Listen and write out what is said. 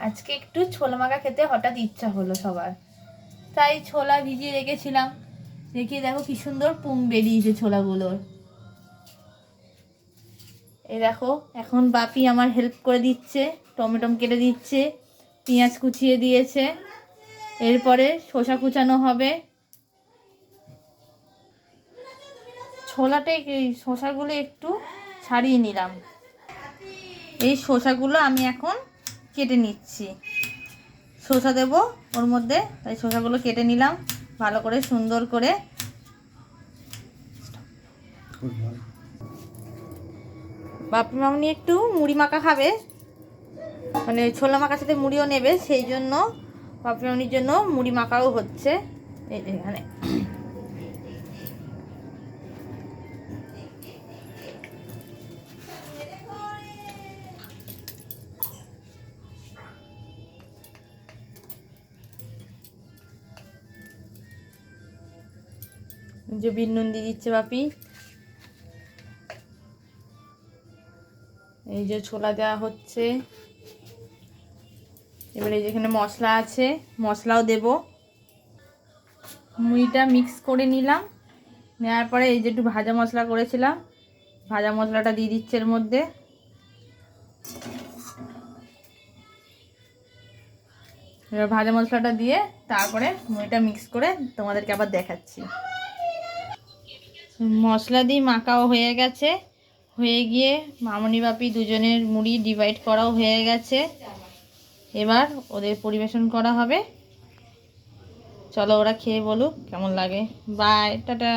আজকে একটু ছোলা মাখা খেতে হঠাৎ ইচ্ছা হলো সবার, তাই ছোলা ভিজিয়ে রেখেছিলাম। দেখি দেখো কি সুন্দর পুং বেরিয়েছে ছোলাগুলোর। এই দেখো এখন বাপি আমার হেল্প করে দিচ্ছে, টমেটো কেটে দিচ্ছে, পেঁয়াজ কুচিয়ে দিয়েছে, এরপরে শসা কুচানো হবে। ছোলাটাই এই শসাগুলো একটু ছাড়িয়ে নিলাম। এই শসাগুলো আমি এখন কেটে নিচ্ছি, শসা দেবো ওর মধ্যে, তাই শসাগুলো কেটে নিলাম ভালো করে সুন্দর করে। বাপি মামনি একটু মুড়ি মাখা খাবে, মানে ছোলা মাখার সাথে মুড়িও নেবে, সেই জন্য বাপি মামনির জন্য মুড়ি মাখাও হচ্ছে। এই যে এখানে যে বিন নুন দিয়ে দিচ্ছে বাপি। এই যে ছোলা দেওয়া হচ্ছে, এবারে যেখানে মশলা আছে মশলাও দেব। মুড়িটা মিক্স করে নিলাম, নেওয়ার পরে এই যে একটু ভাজা মশলা করেছিলাম, ভাজা মশলাটা দিয়ে দিচ্ছে এর মধ্যে। এবার ভাজা মশলাটা দিয়ে তারপরে মুড়িটা মিক্স করে তোমাদেরকে আবার দেখাচ্ছি। মশলা দিয়ে মাখাও হয়ে গেছে, হয়ে গিয়ে মামনি বাপি দুজনের মুড়ি ডিভাইড করাও হয়ে গেছে। এবার ওদের পরিবেশন করা হবে। চলো ওরা খেয়ে বলুক কেমন লাগে। Bye, tata.